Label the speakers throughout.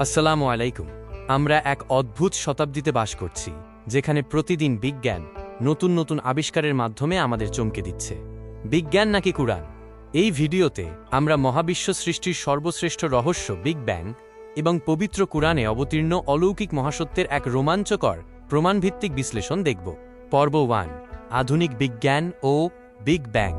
Speaker 1: আসসালামু আলাইকুম। আমরা এক অদ্ভুত শতাব্দীতে বাস করছি, যেখানে প্রতিদিন বিজ্ঞান নতুন নতুন আবিষ্কারের মাধ্যমে আমাদের চমকে দিচ্ছে। বিজ্ঞান নাকি কুরআন? এই ভিডিওতে আমরা মহাবিশ্ব সৃষ্টির সর্বশ্রেষ্ঠ রহস্য বিগ ব্যাং এবং পবিত্র কুরআনে অবতীর্ণ অলৌকিক মহাসত্যের এক রোমাঞ্চকর প্রমাণভিত্তিক বিশ্লেষণ দেখব। পর্ব 1, আধুনিক বিজ্ঞান ও বিগ ব্যাং।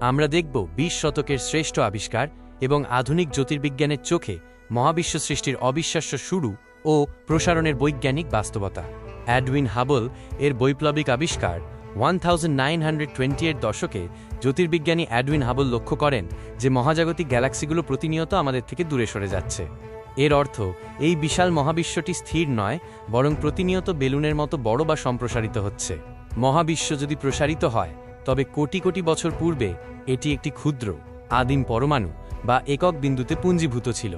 Speaker 1: আমরা দেখব 20 শতকের শ্রেষ্ঠ আবিষ্কার এবং আধুনিক জ্যোতির্বিজ্ঞানের চোখে মহাবিশ্ব সৃষ্টির অবিশ্বাস্য শুরু ও প্রসারণের বৈজ্ঞানিক বাস্তবতা। এডউইন হাবল এর বৈপ্লবিক আবিষ্কার 1920 এর দশকে জ্যোতির্বিজ্ঞানী এডউইন হাবল লক্ষ্য করেন যে মহাজাগতিক গ্যালাক্সিগুলো প্রতিনিয়ত আমাদের থেকে দূরে সরে যাচ্ছে। এর অর্থ এই বিশাল মহাবিশ্বটি স্থির নয়, বরং প্রতিনিয়ত বেলুনের মতো বড় বা সম্প্রসারিত হচ্ছে। মহাবিশ্ব যদি প্রসারিত হয়, তবে কোটি কোটি বছর পূর্বে এটি একটি ক্ষুদ্র আদিম পরমাণু বা একক বিন্দুতে পুঞ্জীভূত ছিল।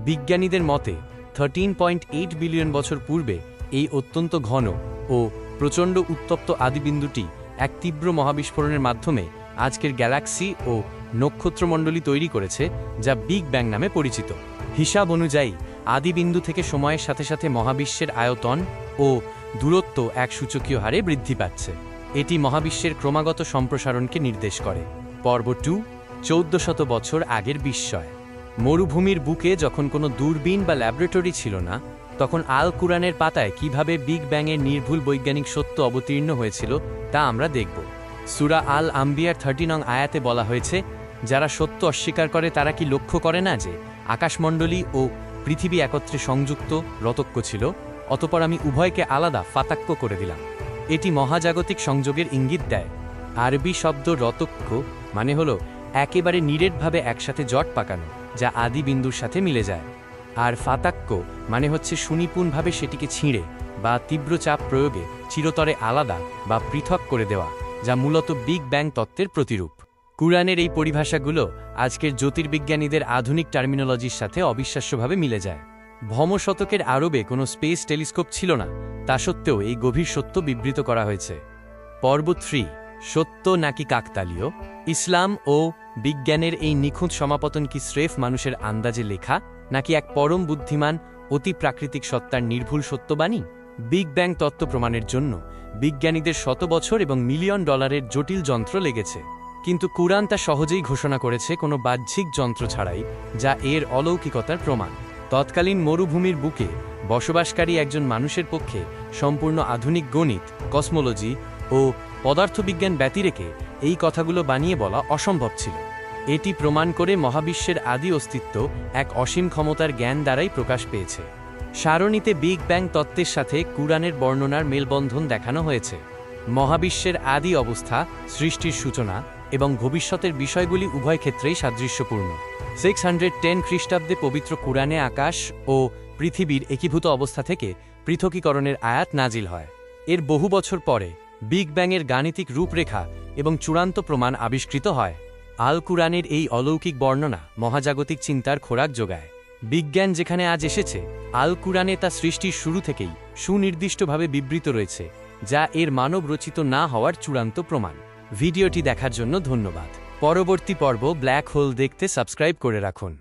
Speaker 1: বিজ্ঞানীদের মতে 13.8 বিলিয়ন বছর পূর্বে এই অত্যন্ত ঘন ও প্রচণ্ড উত্তপ্ত আদিবিন্দুটি এক তীব্র মহাবিস্ফোরণের মাধ্যমে আজকের গ্যালাক্সি ও নক্ষত্রমণ্ডলী তৈরি করেছে, যা বিগ ব্যাং নামে পরিচিত। হিসাব অনুযায়ী আদিবিন্দু থেকে সময়ের সাথে সাথে মহাবিশ্বের আয়তন ও দূরত্ব এক সূচকীয় হারে বৃদ্ধি পাচ্ছে। এটি মহাবিশ্বের ক্রমাগত সম্প্রসারণকে নির্দেশ করে। পর্ব 2, 1400 বছর আগের বিস্ময়। মরুভূমির বুকে যখন কোনো দূরবীন বা ল্যাবরেটরি ছিল না, তখন আল কুরআনের পাতায় কিভাবে বিগ ব্যাংয়ের নির্ভুল বৈজ্ঞানিক সত্য অবতীর্ণ হয়েছিল তা আমরা দেখব। সূরা আল আম্বিয়ার 30 নং আয়াতে বলা হয়েছে, যারা সত্য অস্বীকার করে তারা কি লক্ষ্য করে না যে আকাশমণ্ডলী ও পৃথিবী একত্রে সংযুক্ত রতক্য ছিল, অতপর আমি উভয়কে আলাদা ফাতাক্য করে দিলাম। এটি মহাজাগতিক সংযোগের ইঙ্গিত দেয়। আরবি শব্দ রতক্য মানে হল একেবারে নিরেটভাবে একসাথে জট পাকানো, যা আদি বিন্দুর সাথে মিলে যায়। আর ফাতাক্য মানে হচ্ছে সুনিপুণভাবে সেটিকে ছিঁড়ে বা তীব্র চাপ প্রয়োগে চিরতরে আলাদা বা পৃথক করে দেওয়া, যা মূলত বিগ ব্যাং তত্ত্বের প্রতিরূপ। কুরআনের এই পরিভাষাগুলো আজকের জ্যোতির্বিজ্ঞানীদের আধুনিক টার্মিনোলজির সাথে অবিশ্বাস্যভাবে মিলে যায়। ভমশতকের আরবে কোনো স্পেস টেলিস্কোপ ছিল না, তা সত্ত্বেও এই গভীর সত্য বিবৃত করা হয়েছে। পর্ব 3, সত্য নাকি কাকতালীয়? ইসলাম ও বিজ্ঞানের এই নিখুঁত সমাপতন কি স্রেফ মানুষের আন্দাজে লেখা, নাকি এক পরম বুদ্ধিমান অতি প্রাকৃতিক সত্তার নির্ভুল সত্যবাণী? বিগ ব্যাং তত্ত্ব প্রমাণের জন্য বিজ্ঞানীদের শত বছর এবং মিলিয়ন ডলারের জটিল যন্ত্র লেগেছে, কিন্তু কুরআন তা সহজেই ঘোষণা করেছে কোনো বাহ্যিক যন্ত্র ছাড়াই, যা এর অলৌকিকতার প্রমাণ। তৎকালীন মরুভূমির বুকে বসবাসকারী একজন মানুষের পক্ষে সম্পূর্ণ আধুনিক গণিত, কসমোলজি ও পদার্থবিজ্ঞান ব্যতিরেকে এই কথাগুলো বানিয়ে বলা অসম্ভব ছিল। এটি প্রমাণ করে মহাবিশ্বের আদি অস্তিত্ব এক অসীম ক্ষমতার জ্ঞান দ্বারাই প্রকাশ পেয়েছে। সারণীতে বিগ ব্যাং তত্ত্বের সাথে কুরআনের বর্ণনার মেলবন্ধন দেখানো হয়েছে। মহাবিশ্বের আদি অবস্থা, সৃষ্টির সূচনা এবং ভবিষ্যতের বিষয়গুলি উভয় ক্ষেত্রেই সাদৃশ্যপূর্ণ। 610 খ্রিস্টাব্দে পবিত্র কুরআনে আকাশ ও পৃথিবীর একীভূত অবস্থা থেকে পৃথকীকরণের আয়াত নাজিল হয়। এর বহু বছর পরে বিগ ব্যাংয়ের গাণিতিক রূপরেখা এবং চূড়ান্ত প্রমাণ আবিষ্কৃত হয়। আল কুরআনের এই অলৌকিক বর্ণনা মহাজাগতিক চিন্তার খোরাক যোগায়। বিজ্ঞান যেখানে আজ এসেছে, আল কুরআনে তা সৃষ্টির শুরু থেকেই সুনির্দিষ্টভাবে বিবৃত রয়েছে, যা এর মানব রচিত না হওয়ার চূড়ান্ত প্রমাণ। ভিডিওটি দেখার জন্য ধন্যবাদ। পরবর্তী পর্ব ব্ল্যাক হোল দেখতে সাবস্ক্রাইব করে রাখুন।